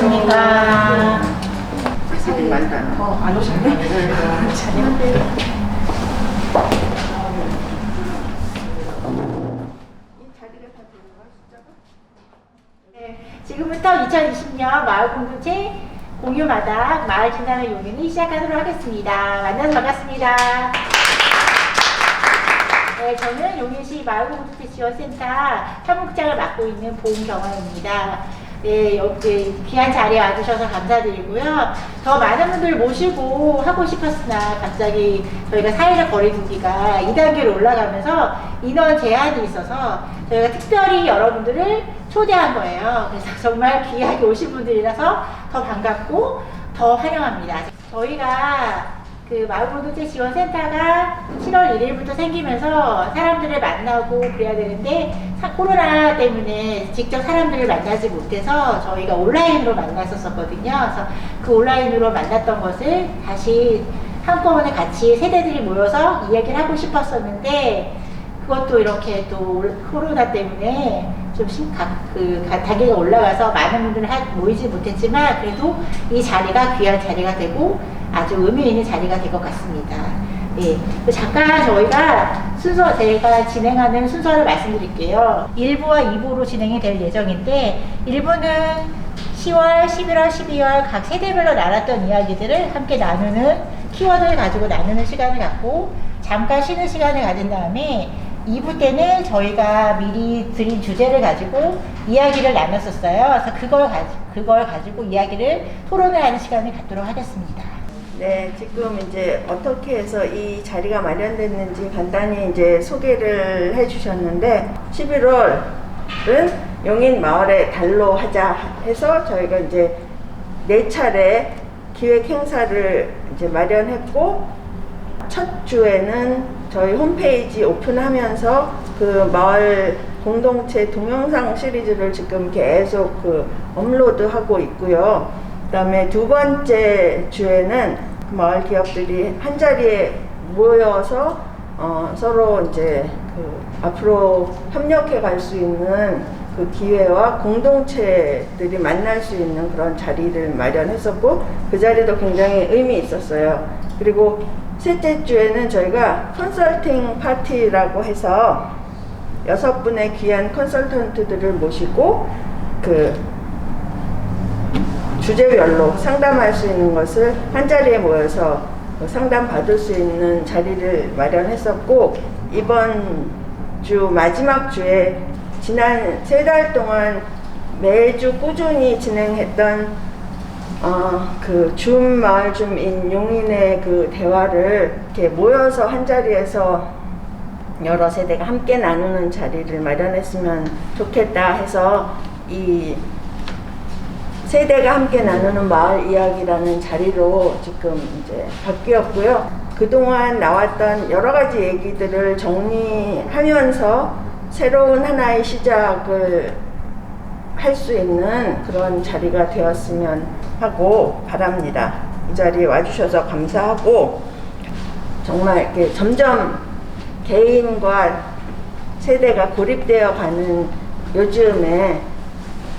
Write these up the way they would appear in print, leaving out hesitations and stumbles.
안녕하십니까. 사진 많다. 안 오셨네? 네, 지금부터 2020년 마을공동체 공유마당 마을 진단을 용인이 시작하도록 하겠습니다. 만나서 반갑습니다. 네, 저는 용인시 마을공동체 지원센터 사무국장을 맡고 있는 보은경화입니다. 네, 여기 귀한 자리에 와주셔서 감사드리고요. 더 많은 분들 모시고 하고 싶었으나 갑자기 저희가 사회적 거리두기가 2단계로 올라가면서 인원 제한이 있어서 저희가 특별히 여러분들을 초대한 거예요. 그래서 정말 귀하게 오신 분들이라서 더 반갑고 더 환영합니다. 저희가 그 마을공동체 지원센터가 7월 1일부터 생기면서 사람들을 만나고 그래야 되는데 코로나 때문에 직접 사람들을 만나지 못해서 저희가 온라인으로 만났었거든요. 그래서 그 온라인으로 만났던 것을 다시 한꺼번에 같이 세대들이 모여서 이야기를 하고 싶었었는데 그것도 이렇게 또 코로나 때문에 좀 단계가 올라가서 많은 분들이 모이지 못했지만 그래도 이 자리가 귀한 자리가 되고 아주 의미 있는 자리가 될 것 같습니다. 네. 잠깐 저희가 제가 진행하는 순서를 말씀드릴게요. 1부와 2부로 진행이 될 예정인데 1부는 10월, 11월, 12월 각 세대별로 나눴던 이야기들을 함께 나누는 키워드를 가지고 나누는 시간을 갖고 잠깐 쉬는 시간을 가진 다음에 2부 때는 저희가 미리 드린 주제를 가지고 이야기를 나눴었어요. 그래서 그걸 가지고 이야기를 토론을 하는 시간을 갖도록 하겠습니다. 네, 지금 이제 어떻게 해서 이 자리가 마련됐는지 간단히 이제 소개를 해주셨는데 11월은 용인 마을의 달로 하자 해서 저희가 이제 4차례 기획 행사를 이제 마련했고 첫 주에는 저희 홈페이지 오픈하면서 그 마을 공동체 동영상 시리즈를 지금 계속 업로드하고 있고요. 그다음에 두 번째 주에는 마을 기업들이 한 자리에 모여서 서로 이제 앞으로 협력해 갈 수 있는 그 기회와 공동체들이 만날 수 있는 그런 자리를 마련했었고 그 자리도 굉장히 의미 있었어요. 그리고 셋째 주에는 저희가 컨설팅 파티라고 해서 6분의 귀한 컨설턴트들을 모시고 주제별로 상담할 수 있는 것을 한 자리에 모여서 상담 받을 수 있는 자리를 마련했었고 이번 주 마지막 주에 지난 3달 동안 매주 꾸준히 진행했던 줌 마을 줌인 용인의 그 대화를 이렇게 모여서 한 자리에서 여러 세대가 함께 나누는 자리를 마련했으면 좋겠다 해서 이 세대가 함께 나누는 마을 이야기라는 자리로 지금 이제 바뀌었고요. 그동안 나왔던 여러 가지 얘기들을 정리하면서 새로운 하나의 시작을 할 수 있는 그런 자리가 되었으면 하고 바랍니다. 이 자리에 와주셔서 감사하고 정말 이렇게 점점 개인과 세대가 고립되어 가는 요즘에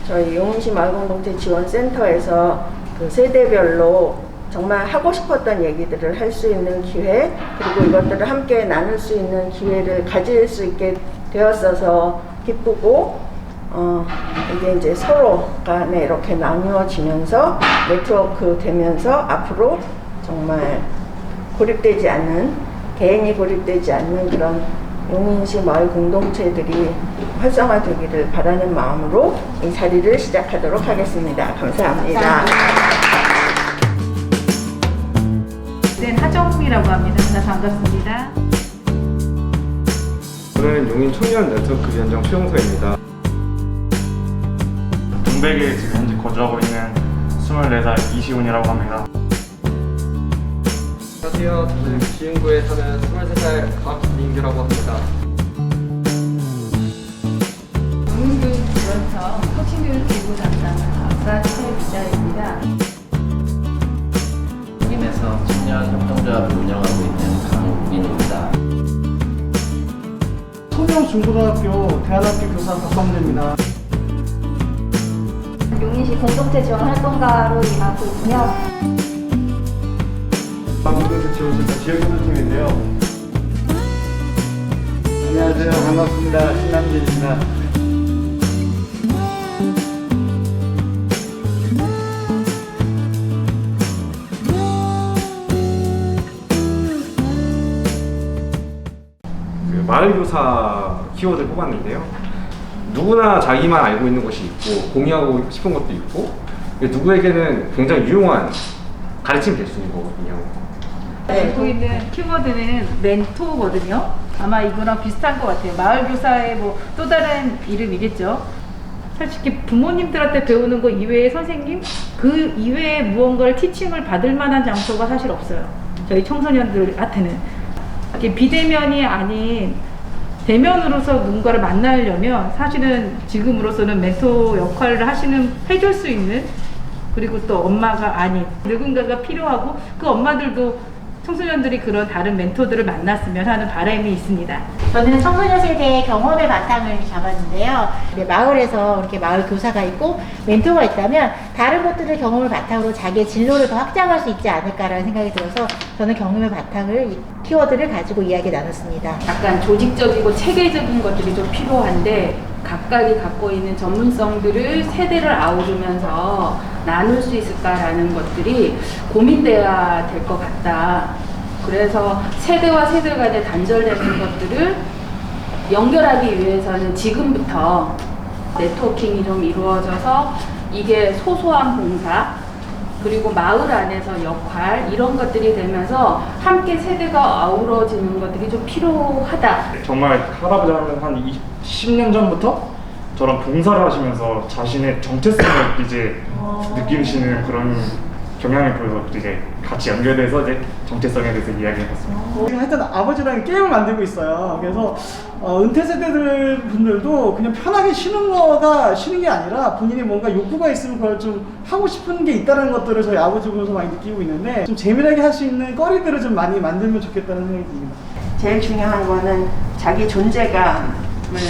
저희 용인시 마을공동체 지원센터에서 그 세대별로 정말 하고 싶었던 얘기들을 할 수 있는 기회 그리고 이것들을 함께 나눌 수 있는 기회를 가질 수 있게 되었어서 기쁘고 이게 이제 서로 간에 이렇게 나누어지면서 네트워크 되면서 앞으로 정말 고립되지 않는 개인이 고립되지 않는 그런 용인시 마을 공동체들이 활성화되기를 바라는 마음으로 이 자리를 시작하도록 하겠습니다. 감사합니다. 네, 하정국이라고 합니다. 만나서 반갑습니다. 저는 용인 청년 네트워크 위원장 최용서입니다. 동백에 지금 현재 거주하고 있는 24살 이시훈이라고 합니다. 안녕하세요. 저는 기흥구에 사는 23살 박민규라고 합니다. 용인교육지원청 혁신교육 기부 담당하는 박사철 기자입니다. 용인에서 청년 협동조합을 운영하고 있는 강민입니다. 청년중고등학교 대안학교 교사 박성재입니다. 용인시 공동체 지원 활동가로 일하고 있고요. 공동체 지원센터 지역교섭팀인데요. 안녕하세요. 반갑습니다. 신남진입니다. 마을교사 키워드를 뽑았는데요. 누구나 자기만 알고 있는 것이 있고 공유하고 싶은 것도 있고 누구에게는 굉장히 유용한 가르침이 될 수 있는 거거든요. 알고 있는 키워드는 멘토거든요. 아마 이거랑 비슷한 것 같아요. 마을교사의 뭐 또 다른 이름이겠죠. 솔직히 부모님들한테 배우는 거 이외에 선생님 그 이외에 무언가를 티칭을 받을 만한 장소가 사실 없어요. 저희 청소년들한테는 이렇게 비대면이 아닌 대면으로서 누군가를 만나려면 사실은 지금으로서는 멘토 역할을 해줄 수 있는, 그리고 또 엄마가 아닌 누군가가 필요하고 그 엄마들도 청소년들이 그런 다른 멘토들을 만났으면 하는 바람이 있습니다. 저는 청소년 세대의 경험의 바탕을 잡았는데요. 마을에서 이렇게 마을 교사가 있고 멘토가 있다면 다른 것들을 경험을 바탕으로 자기의 진로를 더 확장할 수 있지 않을까라는 생각이 들어서 저는 경험의 바탕을, 이 키워드를 가지고 이야기 나눴습니다. 약간 조직적이고 체계적인 것들이 좀 필요한데 각각이 갖고 있는 전문성들을 세대를 아우르면서 나눌 수 있을까라는 것들이 고민돼야 될 것 같다. 그래서 세대와 세대 간의 단절되는 것들을 연결하기 위해서는 지금부터 네트워킹이 좀 이루어져서 이게 소소한 봉사, 그리고 마을 안에서 역할, 이런 것들이 되면서 함께 세대가 아우러지는 것들이 좀 필요하다. 정말 할아버지 하면 한 10년 전부터 저랑 봉사를 하시면서 자신의 정체성을 이제 느끼시는 그런 경향을 보여서 이제 같이 연결돼서 이제 정체성에 대해서 이야기해봤습니다. 하여튼 아버지랑 게임을 만들고 있어요. 그래서 은퇴 세대들 분들도 그냥 편하게 쉬는 거가 쉬는 게 아니라 본인이 뭔가 욕구가 있으면 그걸 좀 하고 싶은 게 있다는 것들을 저희 아버지 보면서 많이 느끼고 있는데, 좀 재미나게 할 수 있는 거리들을 좀 많이 만들면 좋겠다는 생각이 듭니다. 제일 중요한 거는 자기 존재감을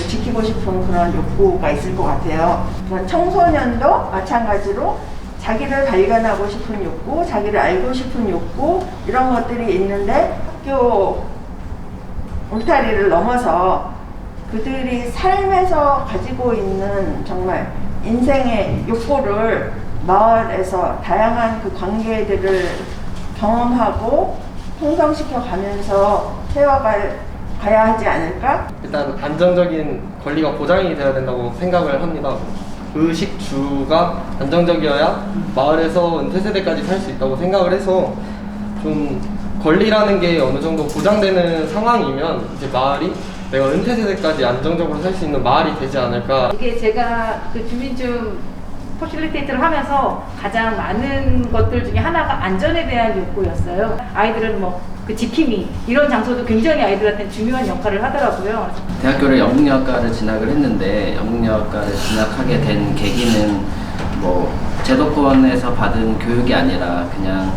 지키고 싶은 그런 욕구가 있을 것 같아요. 청소년도 마찬가지로 자기를 발견하고 싶은 욕구, 자기를 알고 싶은 욕구, 이런 것들이 있는데 학교 울타리를 넘어서 그들이 삶에서 가지고 있는 정말 인생의 욕구를 마을에서 다양한 그 관계들을 경험하고 형성시켜 가면서 가야 하지 않을까? 일단 안정적인 권리가 보장이 돼야 된다고 생각을 합니다. 의식주가 안정적이어야 마을에서 은퇴 세대까지 살 수 있다고 생각을 해서, 좀 권리라는 게 어느 정도 보장되는 상황이면 이제 마을이 내가 은퇴 세대까지 안정적으로 살 수 있는 마을이 되지 않을까. 이게 제가 그 주민중 퍼실리테이트를 하면서 가장 많은 것들 중에 하나가 안전에 대한 욕구였어요. 아이들은 뭐 그 지킴이, 이런 장소도 굉장히 아이들한테 중요한 역할을 하더라고요. 대학교를 영국영화과를 진학을 했는데, 영국영화과를 진학하게 된 계기는 뭐 제도권에서 받은 교육이 아니라 그냥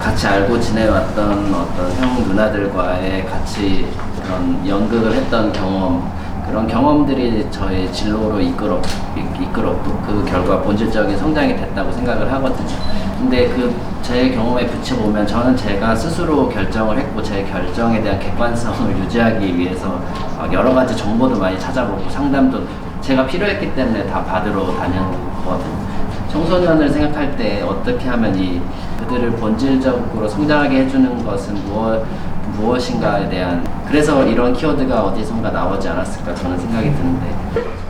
같이 알고 지내왔던 어떤 형 누나들과의 같이 그런 연극을 했던 경험, 그런 경험들이 저의 진로로 이끌었고 그 결과 본질적인 성장이 됐다고 생각을 하거든요. 근데 제 경험에 비춰보면 저는 제가 스스로 결정을 했고 제 결정에 대한 객관성을 유지하기 위해서 여러 가지 정보도 많이 찾아보고 상담도 제가 필요했기 때문에 다 받으러 다녔거든요. 청소년을 생각할 때 어떻게 하면 그들을 본질적으로 성장하게 해주는 것은 무엇인가에 대한, 그래서 이런 키워드가 어디선가 나오지 않았을까 저는 생각이 드는데,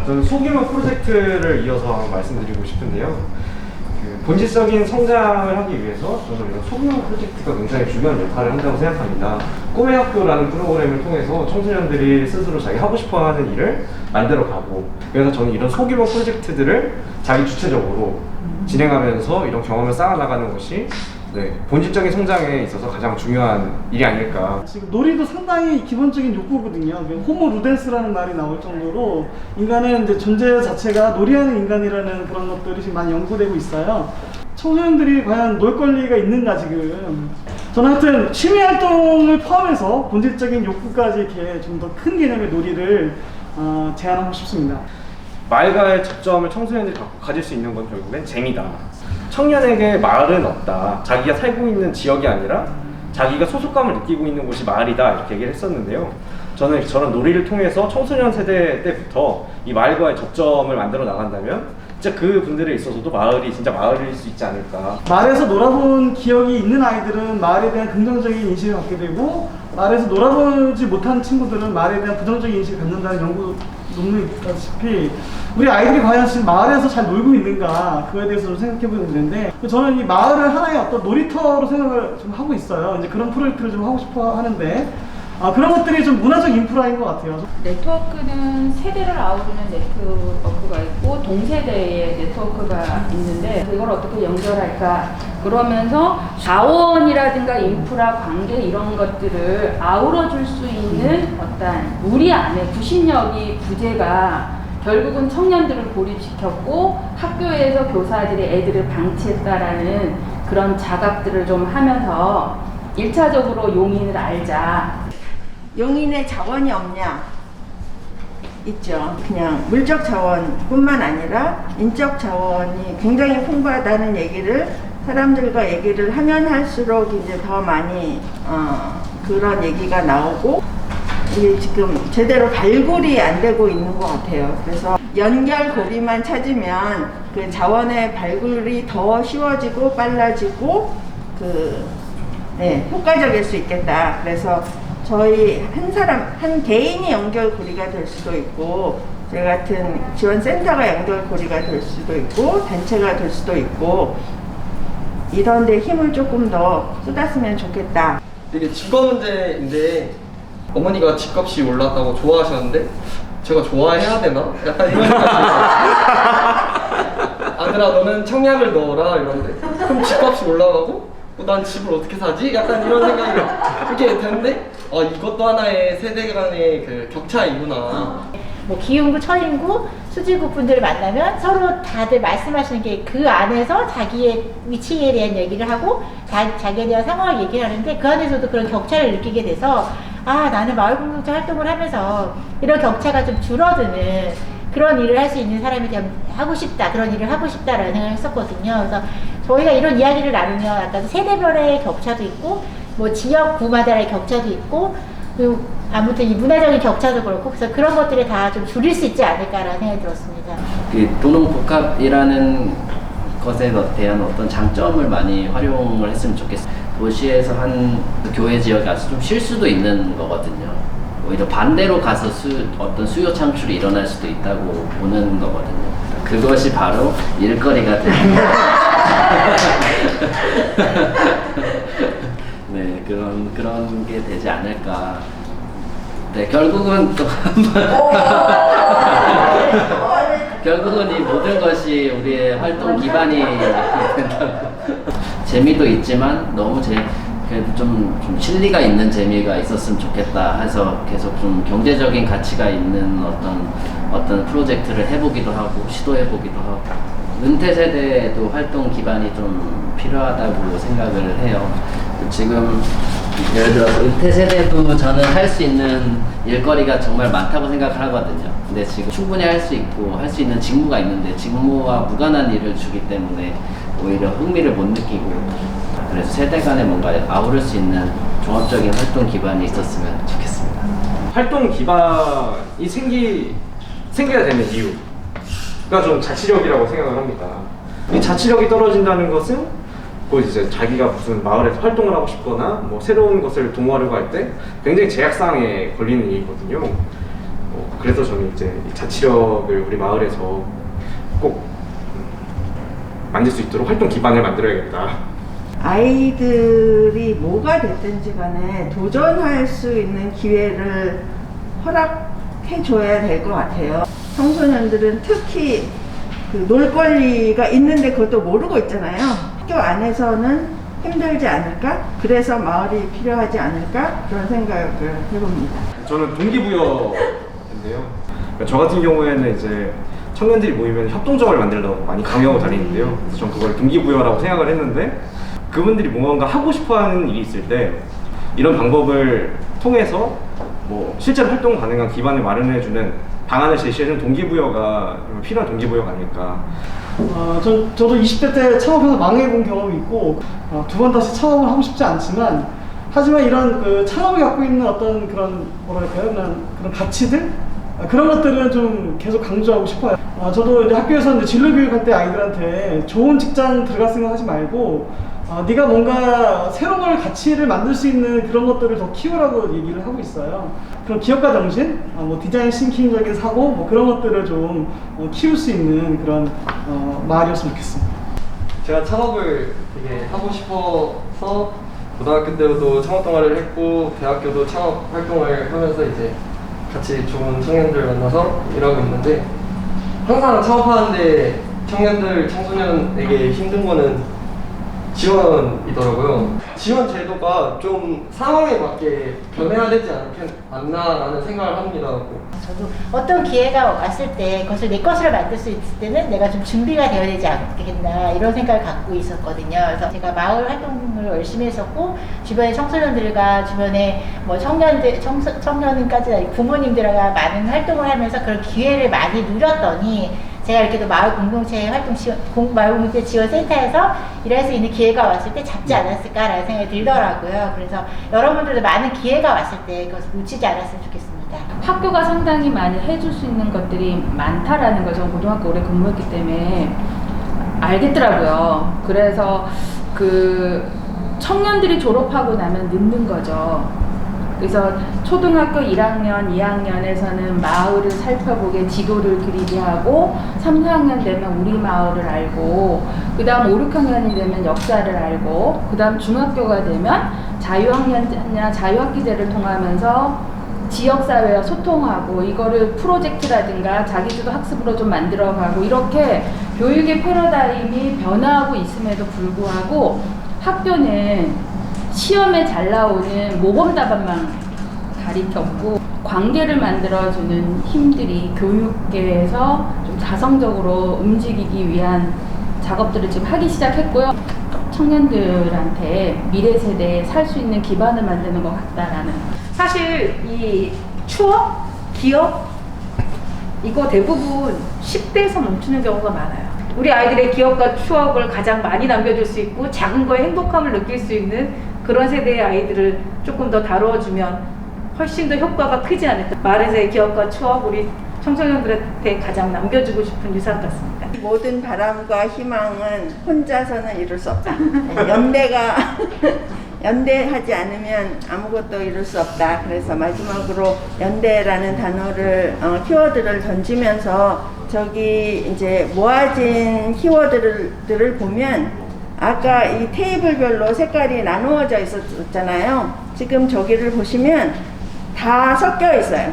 저는 소규모 프로젝트를 이어서 말씀드리고 싶은데요. 본질적인 성장을 하기 위해서 저는 이런 소규모 프로젝트가 굉장히 중요한 역할을 한다고 생각합니다. 꿈의 학교라는 프로그램을 통해서 청소년들이 스스로 자기 하고 싶어 하는 일을 만들어가고, 그래서 저는 이런 소규모 프로젝트들을 자기 주체적으로 진행하면서 이런 경험을 쌓아나가는 것이 본질적인 성장에 있어서 가장 중요한 일이 아닐까. 지금 놀이도 상당히 기본적인 욕구거든요. 호모 루덴스라는 말이 나올 정도로 인간은 이제 존재 자체가 놀이하는 인간이라는 그런 것들이 지금 많이 연구되고 있어요. 청소년들이 과연 놀 권리가 있는가 지금. 저는 하여튼 취미 활동을 포함해서 본질적인 욕구까지 이렇게 좀 더 큰 개념의 놀이를 제안하고 싶습니다. 마을과의 접점을 청소년들이 가질 수 있는 건 결국엔 재미다. 청년에게 마을은 없다. 자기가 살고 있는 지역이 아니라 자기가 소속감을 느끼고 있는 곳이 마을이다. 이렇게 얘기를 했었는데요. 저는 저런 놀이를 통해서 청소년 세대 때부터 이 마을과의 접점을 만들어 나간다면 진짜 그 분들에 있어서도 마을이 진짜 마을일 수 있지 않을까. 마을에서 놀아본 기억이 있는 아이들은 마을에 대한 긍정적인 인식을 갖게 되고, 마을에서 놀아보지 못한 친구들은 마을에 대한 부정적인 인식을 갖는다는 연구 논문이 있다시피 우리 아이들이 과연 지금 마을에서 잘 놀고 있는가, 그거에 대해서 좀 생각해 보게 되는데, 저는 이 마을을 하나의 어떤 놀이터로 생각을 좀 하고 있어요. 이제 그런 프로젝트를 좀 하고 싶어 하는데, 그런 것들이 좀 문화적 인프라인 것 같아요. 네트워크는 세대를 아우르는 네트워크가 있고 동세대의 네트워크가 있는데 그걸 어떻게 연결할까, 그러면서 자원이라든가 인프라, 관계 이런 것들을 아우러 줄 수 있는 어떤 우리 안에 구심력이 부재가 결국은 청년들을 고립시켰고 학교에서 교사들이 애들을 방치했다라는 그런 자각들을 좀 하면서 1차적으로 용인을 알자. 용인에 자원이 없냐? 있죠. 그냥 물적 자원뿐만 아니라 인적 자원이 굉장히 풍부하다는 얘기를 사람들과 얘기를 하면 할수록 이제 더 많이 그런 얘기가 나오고, 이게 지금 제대로 발굴이 안 되고 있는 것 같아요. 그래서 연결고리만 찾으면 그 자원의 발굴이 더 쉬워지고 빨라지고 효과적일 수 있겠다. 그래서 저희 한 개인이 연결고리가 될 수도 있고, 저희 같은 지원센터가 연결고리가 될 수도 있고, 단체가 될 수도 있고, 이런 데 힘을 조금 더 쏟았으면 좋겠다. 이게 집값 문제인데 어머니가 집값이 올랐다고 좋아하셨는데 제가 좋아해야 되나? 약간 이런 생각이 들어요. 아들아 너는 청약을 넣어라 이러는데 그럼 집값이 올라가고 난 집을 어떻게 사지? 약간 이런 생각이 이렇게 되는데 이것도 하나의 세대 간의 그 격차이구나. 뭐 기흥구, 처인구, 수지구 분들을 만나면 서로 다들 말씀하시는 게 그 안에서 자기의 위치에 대한 얘기를 하고 자기에 대한 상황을 얘기를 하는데, 그 안에서도 그런 격차를 느끼게 돼서 나는 마을공동체 활동을 하면서 이런 격차가 좀 줄어드는 그런 일을 할 수 있는 사람이 하고 싶다, 그런 일을 하고 싶다라는 생각을 했었거든요. 그래서 저희가 이런 이야기를 나누면 약간 세대별의 격차도 있고 뭐 지역구마다의 격차도 있고, 그리고 아무튼 이 문화적인 격차도 그렇고, 그래서 그런 것들을 다 좀 줄일 수 있지 않을까라는 생각이 들었습니다. 도농복합이라는 것에 대한 어떤 장점을 많이 활용을 했으면 좋겠어요. 도시에서 한 교외 지역에 가서 좀 쉴 수도 있는 거거든요. 오히려 반대로 가서 어떤 수요 창출이 일어날 수도 있다고 보는 거거든요. 그것이 바로 일거리가 되는 네, 그런 게 되지 않을까. 네, 결국은 또 결국은 이 모든 것이 우리의 활동 기반이 된다고. 재미도 있지만 너무 그래도 좀 실리가 있는 재미가 있었으면 좋겠다 해서 계속 좀 경제적인 가치가 있는 어떤 프로젝트를 해보기도 하고 시도해보기도 하고, 은퇴 세대에도 활동 기반이 좀 필요하다고 생각을 해요. 지금 예를 들어서 은퇴 세대도 저는 할 수 있는 일거리가 정말 많다고 생각을 하거든요. 근데 지금 충분히 할 수 있고 할 수 있는 직무가 있는데 직무와 무관한 일을 주기 때문에 오히려 흥미를 못 느끼고, 그래서 세대 간에 뭔가 아우를 수 있는 종합적인 활동 기반이 있었으면 좋겠습니다. 활동 기반이 생겨야 되는 이유가 좀 자치력이라고 생각을 합니다. 이 자치력이 떨어진다는 것은 이제 자기가 무슨 마을에서 활동을 하고 싶거나 뭐 새로운 것을 도모하려고 할 때 굉장히 제약사항에 걸리는 일이거든요. 그래서 저는 이제 이 자치력을 우리 마을에서 꼭 만들 수 있도록 활동 기반을 만들어야겠다. 아이들이 뭐가 됐든지 간에 도전할 수 있는 기회를 허락해 줘야 될 것 같아요. 청소년들은 특히 놀 권리가 있는데 그것도 모르고 있잖아요. 학교 안에서는 힘들지 않을까? 그래서 마을이 필요하지 않을까? 그런 생각을 해봅니다. 저는 동기부여인데요. 저 같은 경우에는 이제 청년들이 모이면 협동조합을 만들려고 많이 강요하고 다니는데요. 그래서 전 그걸 동기부여라고 생각을 했는데, 그분들이 뭔가 하고 싶어하는 일이 있을 때 이런 방법을 통해서 뭐 실제로 활동 가능한 기반을 마련해주는 방안을 제시해준 동기부여가 필요한 동기부여가 아닐까. 저도 20대 때 창업해서 망해본 경험이 있고 두 번 다시 창업을 하고 싶지 않지만 하지만 이런 그 창업이 갖고 있는 어떤 그런 뭐랄까요, 그런 가치들 그런 것들은 좀 계속 강조하고 싶어요. 저도 이제 학교에서 이제 진로 교육할 때 아이들한테 좋은 직장 들어갈 생각하지 말고 네가 뭔가 새로운 가치를 만들 수 있는 그런 것들을 더 키우라고 얘기를 하고 있어요. 그런 기업가 정신, 뭐 디자인 싱킹적인 사고, 뭐 그런 것들을 좀 키울 수 있는 그런 말이었으면 좋겠습니다. 제가 창업을 되게 하고 싶어서 고등학교 때도 창업 동아리를 했고 대학교도 창업 활동을 하면서 이제 같이 좋은 청년들 만나서 일하고 있는데 항상 창업하는데 청년들, 청소년에게 힘든 거는 지원이더라고요. 지원 제도가 좀 상황에 맞게 변해야 되지 않나라는 생각을 합니다. 저도 어떤 기회가 왔을 때 그것을 내 것으로 만들 수 있을 때는 내가 좀 준비가 되어야 되지 않겠나 이런 생각을 갖고 있었거든요. 그래서 제가 마을 활동을 열심히 했었고 주변의 청소년들과 주변의 뭐 청년까지 아니고 부모님들과 많은 활동을 하면서 그런 기회를 많이 누렸더니 제가 이렇게 또 마을 공동체 활동 마을 공동체 지원센터에서 일할 수 있는 기회가 왔을 때 잡지 않았을까라는 생각이 들더라고요. 그래서 여러분들도 많은 기회가 왔을 때 그것을 놓치지 않았으면 좋겠습니다. 학교가 상당히 많이 해줄 수 있는 것들이 많다라는 걸 저는 고등학교 오래 근무했기 때문에 알겠더라고요. 그래서 그 청년들이 졸업하고 나면 늦는 거죠. 그래서 초등학교 1학년, 2학년에서는 마을을 살펴보게 지도를 그리게 하고 3, 4학년 되면 우리 마을을 알고 그 다음 5, 6학년이 되면 역사를 알고 그 다음 중학교가 되면 자유학년이나 자유학기제를 통하면서 지역사회와 소통하고 이거를 프로젝트라든가 자기주도 학습으로 좀 만들어가고 이렇게 교육의 패러다임이 변화하고 있음에도 불구하고 학교는 시험에 잘 나오는 모범답안만 가리켰고 관계를 만들어주는 힘들이 교육계에서 좀 자성적으로 움직이기 위한 작업들을 지금 하기 시작했고요. 청년들한테 미래 세대에 살 수 있는 기반을 만드는 것 같다라는. 사실 이 추억, 기억 이거 대부분 10대에서 멈추는 경우가 많아요. 우리 아이들의 기억과 추억을 가장 많이 남겨줄 수 있고 작은 거에 행복함을 느낄 수 있는 그런 세대의 아이들을 조금 더 다뤄주면 훨씬 더 효과가 크지 않을까. 마을에서의 기억과 추억 우리 청소년들한테 가장 남겨주고 싶은 유산 같습니다. 모든 바람과 희망은 혼자서는 이룰 수 없다. 연대하지 않으면 아무것도 이룰 수 없다. 그래서 마지막으로 연대라는 단어를 키워드를 던지면서 저기 이제 모아진 키워드들을 보면 아까 이 테이블별로 색깔이 나누어져 있었잖아요. 지금 저기를 보시면 다 섞여 있어요.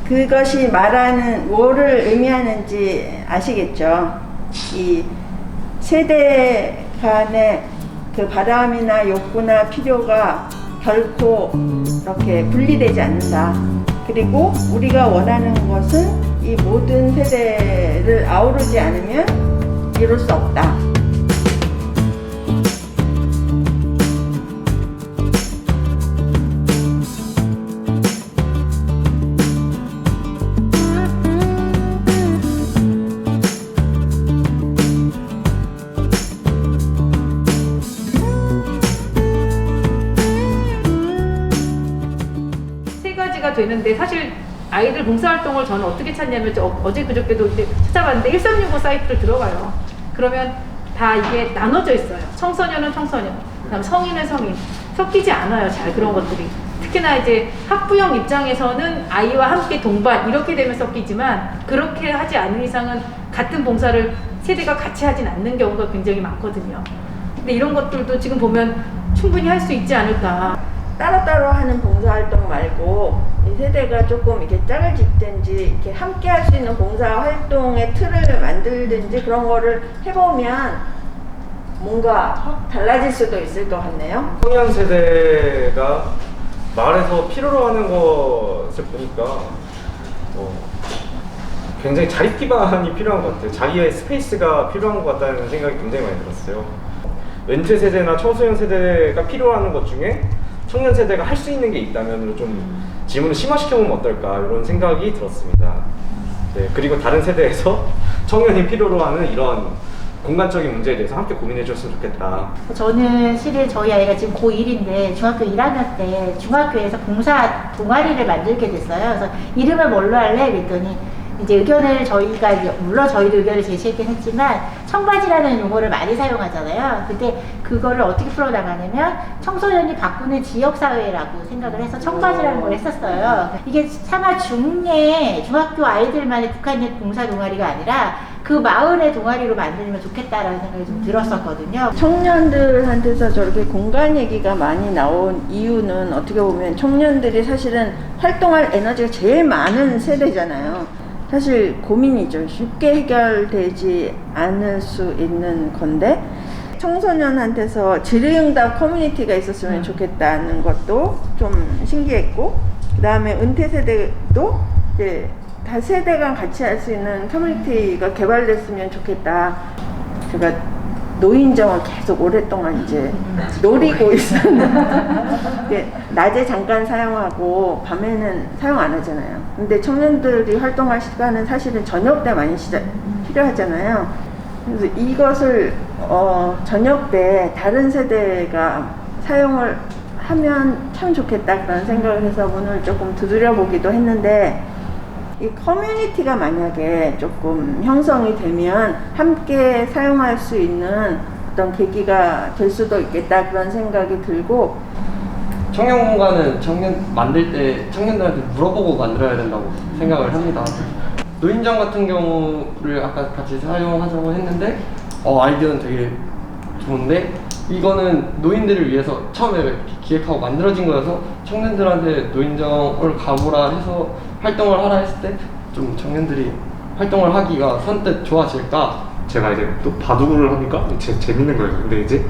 그것이 말하는 뭐를 의미하는지 아시겠죠? 이 세대 간의 그 바람이나 욕구나 필요가 결코 이렇게 분리되지 않는다. 그리고 우리가 원하는 것은 이 모든 세대를 아우르지 않으면 이룰 수 없다. 되는데 사실 아이들 봉사활동을 저는 어떻게 찾냐면 어제 그저께도 이제 찾아봤는데 1365 사이트를 들어가요. 그러면 다 이게 나눠져 있어요. 청소년은 청소년, 그다음 성인은 성인, 섞이지 않아요. 잘 그런 것들이. 특히나 이제 학부형 입장에서는 아이와 함께 동반 이렇게 되면 섞이지만 그렇게 하지 않은 이상은 같은 봉사를 세대가 같이 하진 않는 경우가 굉장히 많거든요. 근데 이런 것들도 지금 보면 충분히 할 수 있지 않을까. 따로따로 하는 봉사활동 말고 이 세대가 조금 이렇게 짝을 짓든지 이렇게 함께 할 수 있는 봉사활동의 틀을 만들든지 그런 거를 해보면 뭔가 확 달라질 수도 있을 것 같네요. 청년 세대가 마을에서 필요로 하는 것을 보니까 굉장히 자립 기반이 필요한 것 같아요. 자기의 스페이스가 필요한 것 같다는 생각이 굉장히 많이 들었어요. 은퇴 세대나 청소년 세대가 필요로 하는 것 중에 청년 세대가 할 수 있는 게 있다면 좀 지문을 심화시켜보면 어떨까 이런 생각이 들었습니다. 네, 그리고 다른 세대에서 청년이 필요로 하는 이런 공간적인 문제에 대해서 함께 고민해 줬으면 좋겠다. 저는 실은 저희 아이가 지금 고1인데 중학교 1학년 때 중학교에서 봉사 동아리를 만들게 됐어요. 그래서 이름을 뭘로 할래? 그랬더니 이제 의견을 저희가 물론 저희도 의견을 제시했긴 했지만 청바지라는 용어를 많이 사용하잖아요. 근데 그거를 어떻게 풀어나가냐면 청소년이 바꾸는 지역사회라고 생각을 해서 청바지라는 걸 했었어요. 이게 차마 중학교 아이들만의 국한된 봉사 동아리가 아니라 그 마을의 동아리로 만들면 좋겠다라는 생각이 좀 들었었거든요. 청년들한테서 저렇게 공간 얘기가 많이 나온 이유는 어떻게 보면 청년들이 사실은 활동할 에너지가 제일 많은 세대잖아요. 사실 고민이죠. 쉽게 해결되지 않을 수 있는 건데 청소년한테서 질의응답 커뮤니티가 있었으면 좋겠다는 것도 좀 신기했고, 그 다음에 은퇴 세대도 이제 다 세대 간 같이 할 수 있는 커뮤니티가 개발됐으면 좋겠다. 제가 노인정을 계속 오랫동안 이제 노리고 있었는데 낮에 잠깐 사용하고 밤에는 사용 안 하잖아요. 근데 청년들이 활동할 시간은 사실은 저녁 때 많이 필요하잖아요. 그래서 이것을 저녁 때 다른 세대가 사용을 하면 참 좋겠다 그런 생각을 해서 문을 조금 두드려 보기도 했는데, 이 커뮤니티가 만약에 조금 형성이 되면 함께 사용할 수 있는 어떤 계기가 될 수도 있겠다 그런 생각이 들고, 청년 공간은 만들 때 청년들한테 물어보고 만들어야 된다고 생각을 합니다. 노인정 같은 경우를 아까 같이 사용하자고 했는데 아이디어는 되게 좋은데 이거는 노인들을 위해서 처음에 기획하고 만들어진 거여서 청년들한테 노인정을 가보라 해서 활동을 하라 했을 때 좀 청년들이 활동을 하기가 선뜻 좋아질까? 제가 이제 또 바둑을 하니까 재밌는 거예요. 근데 이제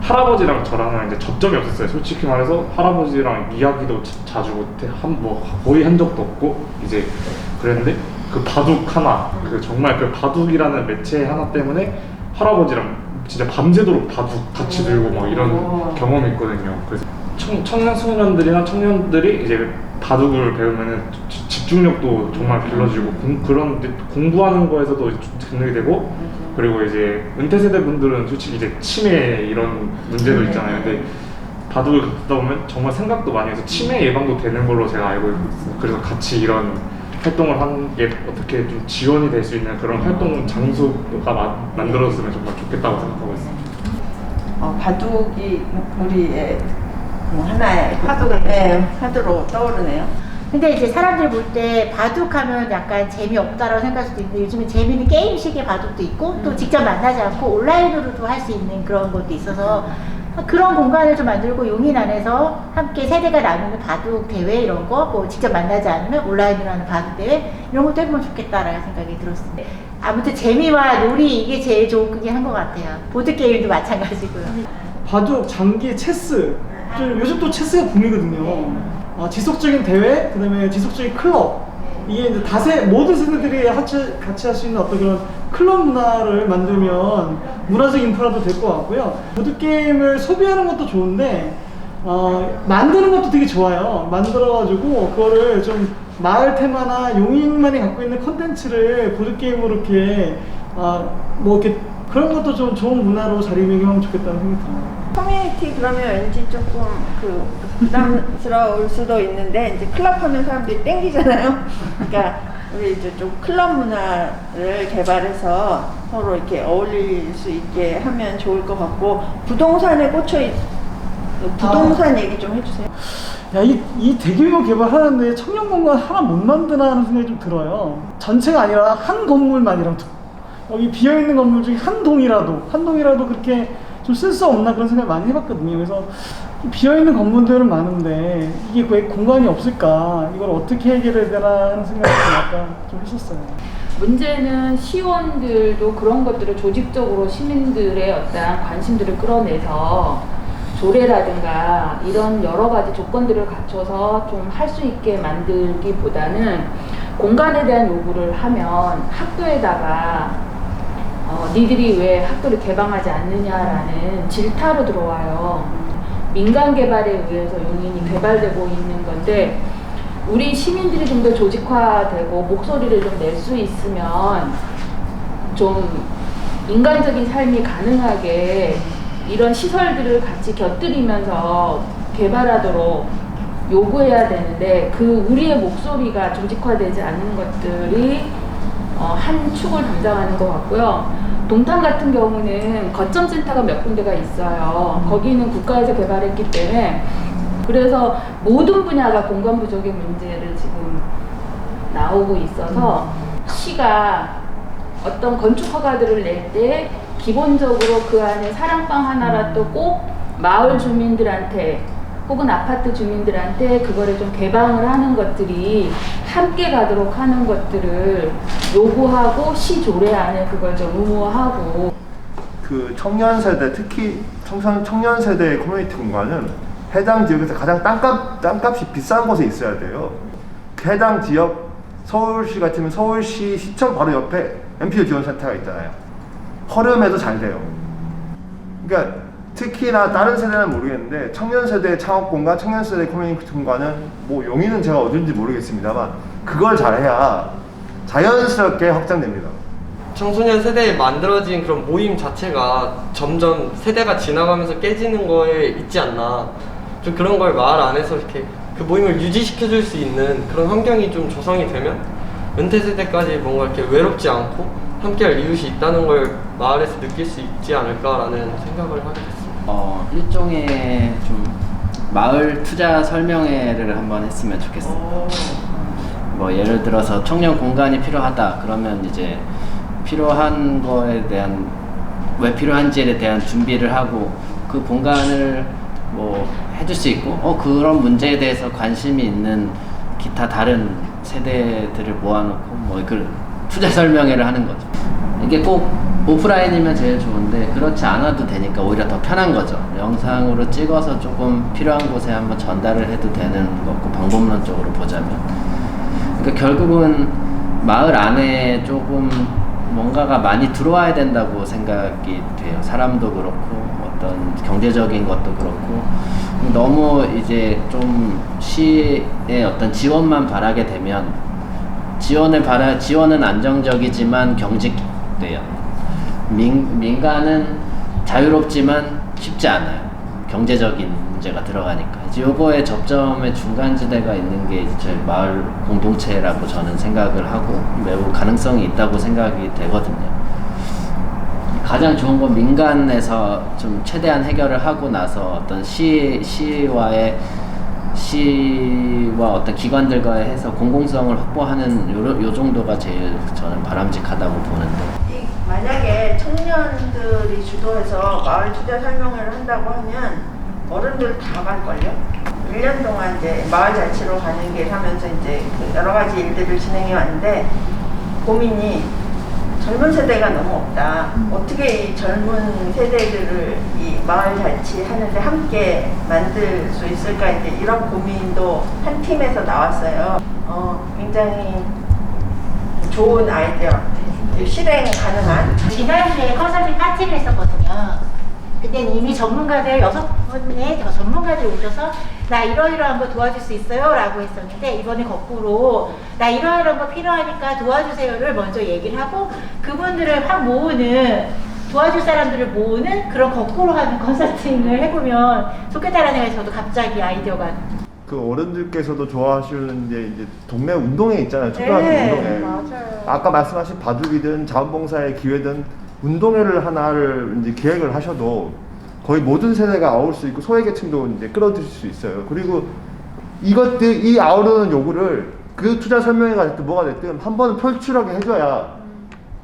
할아버지랑 저랑은 이제 접점이 없었어요. 솔직히 말해서 할아버지랑 이야기도 자주 거의 한 적도 없고 이제 그랬는데 그 바둑 하나, 정말 그 바둑이라는 매체 하나 때문에 할아버지랑 진짜 밤새도록 바둑 같이 들고 막 이런 경험이 있거든요. 그래서 청년 소년들이나 청년들이 이제 바둑을 배우면은 집중력도 정말 길러지고 그런 공부하는 거에서도 집중이 되고, 그리고 이제 은퇴 세대 분들은 솔직히 이제 치매 이런 문제도 있잖아요. 근데 바둑을 갖다 보면 정말 생각도 많이 해서 치매 예방도 되는 걸로 제가 알고 있어요. 그래서 같이 이런 활동을 하는 게 어떻게 좀 지원이 될 수 있는 그런 활동 장소가 만들어졌으면 정말 좋겠다고 생각하고 있습니다. 바둑이 우리의 하나의 화두로 떠오르네요. 근데 이제 사람들이 볼 때 바둑하면 약간 재미없다라고 생각할 수도 있는데 요즘은 재미있는 게임식의 바둑도 있고 또 직접 만나지 않고 온라인으로도 할 수 있는 그런 것도 있어서 그런 공간을 좀 만들고 용인 안에서 함께 세대가 나누는 바둑 대회 이런 거, 뭐 직접 만나지 않으면 온라인으로 하는 바둑 대회 이런 것도 해보면 좋겠다라는 생각이 들었습니다. 아무튼 재미와 놀이 이게 제일 좋은 한 것 같아요. 보드게임도 마찬가지고요. 바둑, 장기, 체스. 요즘 또 체스가 붐이거든요. 지속적인 대회, 그다음에 지속적인 클럽. 이게 이제 모든 세대들이 같이 할 수 있는 어떤 그런 클럽 문화를 만들면 문화적 인프라도 될 것 같고요. 보드게임을 소비하는 것도 좋은데, 만드는 것도 되게 좋아요. 만들어가지고, 그거를 좀 마을 테마나 용인만이 갖고 있는 컨텐츠를 보드게임으로 이렇게, 이렇게 그런 것도 좀 좋은 문화로 자리매김하면 좋겠다는 생각이 들어요. 커뮤니티 그러면 왠지 조금 부담스러울 수도 있는데, 이제 클럽 하면 사람들이 땡기잖아요. 그러니까 우리 이제 좀 클럽 문화를 개발해서 서로 이렇게 어울릴 수 있게 하면 좋을 것 같고, 부동산에 부동산 얘기 좀 해주세요. 야, 이 대규모 개발하는데 청년 공간 하나 못 만드나 하는 생각이 좀 들어요. 전체가 아니라 한 건물만이라도, 여기 비어있는 건물 중에 한 동이라도 그렇게 좀 쓸 수 없나 그런 생각을 많이 해봤거든요. 그래서 비어있는 건물들은 많은데 이게 왜 공간이 없을까, 이걸 어떻게 해결해야 되나 하는 생각을 약간 좀 했었어요. 문제는 시원들도 그런 것들을 조직적으로 시민들의 어떤 관심들을 끌어내서 조례라든가 이런 여러 가지 조건들을 갖춰서 좀 할 수 있게 만들기보다는 공간에 대한 요구를 하면 학교에다가 니들이 왜 학교를 개방하지 않느냐라는 질타로 들어와요. 민간 개발에 의해서 용인이 개발되고 있는 건데 우리 시민들이 좀 더 조직화되고 목소리를 좀 낼 수 있으면 좀 인간적인 삶이 가능하게 이런 시설들을 같이 곁들이면서 개발하도록 요구해야 되는데 그 우리의 목소리가 조직화되지 않는 것들이 한 축을 담당하는 것 같고요. 동탄 같은 경우는 거점센터가 몇 군데가 있어요. 거기는 국가에서 개발했기 때문에 그래서 모든 분야가 공간 부족의 문제를 지금 나오고 있어서 시가 어떤 건축 허가들을 낼 때 기본적으로 그 안에 사랑방 하나라도 꼭 마을 주민들한테 혹은 아파트 주민들한테 그거를 좀 개방을 하는 것들이 함께 가도록 하는 것들을 요구하고 시 조례 안에 그걸 좀 의무화하고 그 청년 세대 특히 청년 세대의 커뮤니티 공간은 해당 지역에서 가장 땅값이 비싼 곳에 있어야 돼요. 해당 지역 서울시 같으면 서울시 시청 바로 옆에 MPO 지원센터가 있잖아요. 허름해도 잘 돼요. 그러니까 특히나 다른 세대는 모르겠는데 청년 세대의 창업 공간, 청년 세대의 커뮤니티 공간은 뭐 용인은 제가 어딘지 모르겠습니다만 그걸 잘해야 자연스럽게 확장됩니다. 청소년 세대에 만들어진 그런 모임 자체가 점점 세대가 지나가면서 깨지는 거에 있지 않나. 좀 그런 걸 마을 안에서 이렇게 그 모임을 유지시켜 줄 수 있는 그런 환경이 좀 조성이 되면 은퇴 세대까지 뭔가 이렇게 외롭지 않고 함께할 이웃이 있다는 걸 마을에서 느낄 수 있지 않을까라는 생각을 하게 됐습니다. 일종의 좀 마을 투자 설명회를 한번 했으면 좋겠어요. 뭐 예를 들어서 청년 공간이 필요하다 그러면 이제 필요한 거에 대한 왜 필요한지에 대한 준비를 하고 그 공간을 뭐 해줄 수 있고 그런 문제에 대해서 관심이 있는 기타 다른 세대들을 모아놓고 뭐 그 투자 설명회를 하는 거죠. 이게 꼭 오프라인이면 제일 좋은데 그렇지 않아도 되니까 오히려 더 편한 거죠. 영상으로 찍어서 조금 필요한 곳에 한번 전달을 해도 되는 거고 방법론적으로 보자면 그러니까 결국은 마을 안에 조금 뭔가가 많이 들어와야 된다고 생각이 돼요. 사람도 그렇고 어떤 경제적인 것도 그렇고 너무 이제 좀 시의 어떤 지원만 바라게 되면 지원은 안정적이지만 경직돼요. 민간은 자유롭지만 쉽지 않아요. 경제적인 문제가 들어가니까. 이제 요거의 접점의 중간지대가 있는 게 이제 마을 공동체라고 저는 생각을 하고 매우 가능성이 있다고 생각이 되거든요. 가장 좋은 건 민간에서 좀 최대한 해결을 하고 나서 어떤 시와 어떤 기관들과의 해서 공공성을 확보하는 요 정도가 제일 저는 바람직하다고 보는데 만약에 청년들이 주도해서 마을 투자 설명회를 한다고 하면 어른들 다 갈걸요? 1년 동안 이제 마을 자치로 가는 길 하면서 이제 여러 가지 일들을 진행해 왔는데 고민이 젊은 세대가 너무 없다. 어떻게 이 젊은 세대들을 이 마을 자치 하는데 함께 만들 수 있을까 이제 이런 고민도 한 팀에서 나왔어요. 굉장히 좋은 아이디어. 실행 가능한? 지난주에 컨설팅 파티를 했었거든요. 그때는 이미 전문가들 6분의 전문가들이 오셔서 나 이러이러한 거 도와줄 수 있어요? 라고 했었는데 이번에 거꾸로 나 이러이러한 거 필요하니까 도와주세요를 먼저 얘기를 하고 그분들을 확 모으는 도와줄 사람들을 모으는 그런 거꾸로 하는 컨설팅을 해보면 좋겠다라는 생각이 저도 갑자기 아이디어가 그 어른들께서도 좋아하시는 이제 동네 운동회 있잖아요. 초등학교 운동회. 맞아요. 아까 말씀하신 바둑이든 자원봉사의 기회든 운동회를 하나를 이제 기획을 하셔도 거의 모든 세대가 아울 수 있고 소외계층도 이제 끌어들일 수 있어요. 그리고 이 아우르는 요구를 그 투자 설명회가 됐든 뭐가 됐든 한 번은 표출하게 해줘야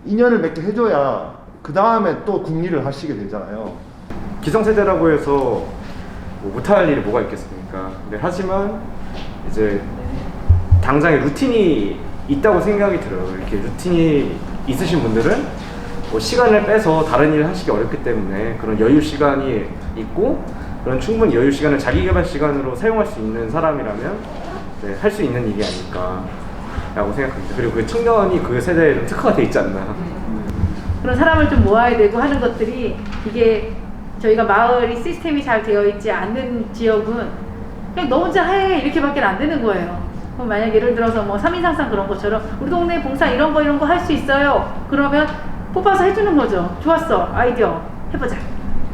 인연을 맺게 해줘야 그 다음에 또 국리를 하시게 되잖아요. 기성세대라고 해서 뭐 못할 일이 뭐가 있겠습니까? 근데 하지만 이제 당장의 루틴이 있다고 생각이 들어요. 이렇게 루틴이 있으신 분들은 뭐 시간을 빼서 다른 일을 하시기 어렵기 때문에 그런 여유 시간이 있고 그런 충분히 여유 시간을 자기 개발 시간으로 사용할 수 있는 사람이라면 할 수 있는 일이 아닐까 라고 생각합니다. 그리고 그 청년이 그 세대에 좀 특화가 돼 있지 않나. 그런 사람을 좀 모아야 되고 하는 것들이 이게 저희가 마을이 시스템이 잘 되어 있지 않는 지역은 그냥 너 혼자 해 이렇게밖에 안 되는 거예요. 그럼 만약 예를 들어서 뭐 3인 상상 그런 것처럼 우리 동네 봉사 이런 거 할 수 있어요. 그러면 뽑아서 해주는 거죠. 좋았어, 아이디어 해보자.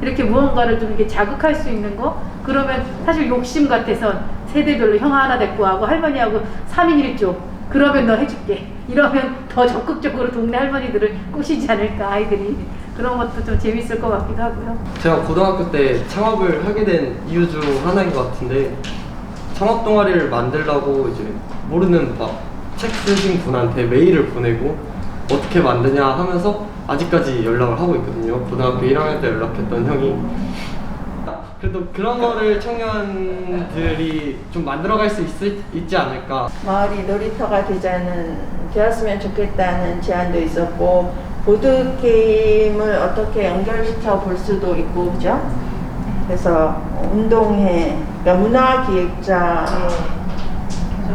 이렇게 무언가를 좀 이렇게 자극할 수 있는 거. 그러면 사실 욕심 같아서 세대별로 형 하나 데리고 하고 할머니하고 3인 1조 그러면 너 해줄게 이러면 더 적극적으로 동네 할머니들을 꼬시지 않을까, 아이들이. 그런 것도 좀 재밌을 것 같기도 하고요. 제가 고등학교 때 창업을 하게 된 이유 중 하나인 것 같은데, 창업 동아리를 만들려고 이제 모르는 막 책 쓰신 분한테 메일을 보내고 어떻게 만드냐 하면서 아직까지 연락을 하고 있거든요. 고등학교 1학년 때 연락했던 형이. 그래도 그런 거를 청년들이 좀 만들어갈 수 있지 않을까. 마을이 놀이터가 되었으면 좋겠다는 제안도 있었고, 보드게임을 어떻게 연결시켜 볼 수도 있고, 그죠? 그래서 운동회, 그러니까 문화기획자,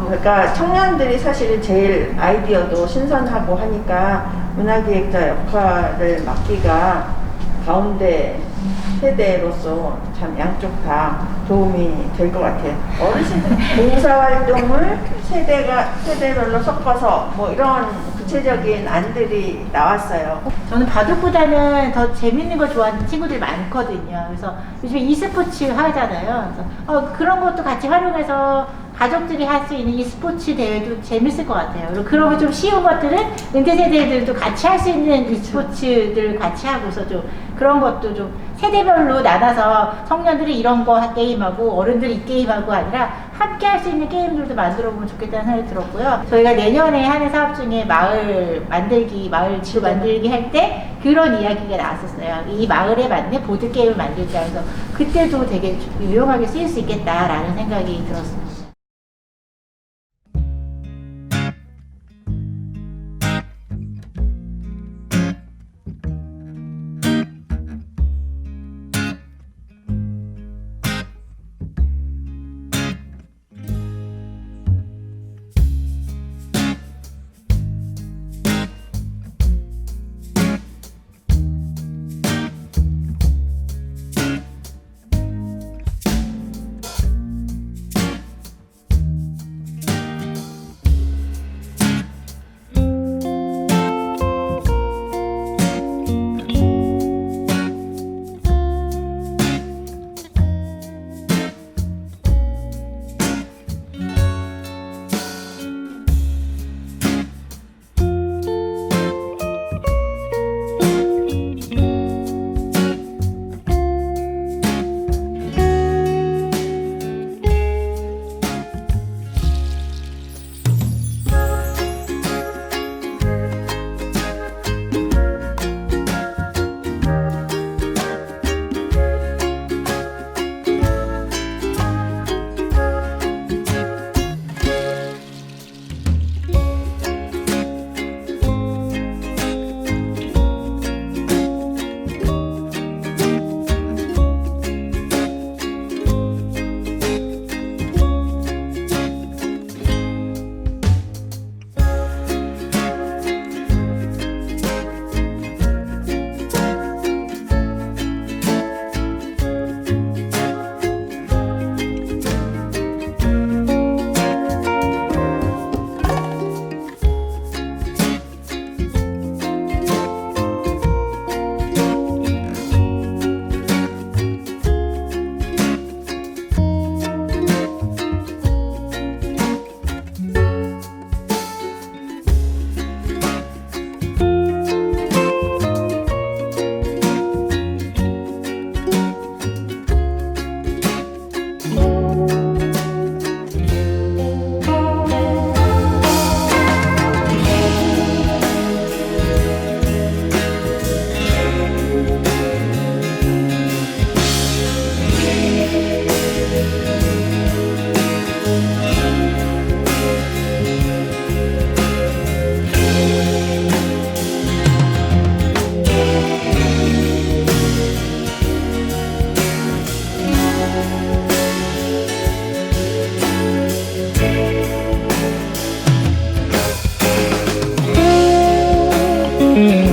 그러니까 청년들이 사실은 제일 아이디어도 신선하고 하니까 문화기획자 역할을 맡기가 가운데 세대로서 참 양쪽 다 도움이 될 것 같아요. 어르신들 봉사활동을 세대별로 섞어서 뭐 이런 구체적인 안들이 나왔어요. 저는 바둑보다는 더 재밌는 걸 좋아하는 친구들이 많거든요. 그래서 요즘에 e스포츠 하잖아요. 그래서 그런 것도 같이 활용해서 가족들이 할 수 있는 e스포츠 대회도 재밌을 것 같아요. 그리고 그런 거 좀 쉬운 것들은 은퇴 세대들도 같이 할 수 있는 e스포츠들 같이 하고서 좀 그런 것도 좀 세대별로 나눠서 청년들이 이런 거 게임하고 어른들이 이 게임하고 아니라 함께 할 수 있는 게임들도 만들어 보면 좋겠다는 생각이 들었고요. 저희가 내년에 하는 사업 중에 마을 지도 만들기 할 때 그런 이야기가 나왔었어요. 이 마을에 맞는 보드게임을 만들자 해서 그때도 되게 유용하게 쓰일 수 있겠다라는 생각이 들었습니다. 음.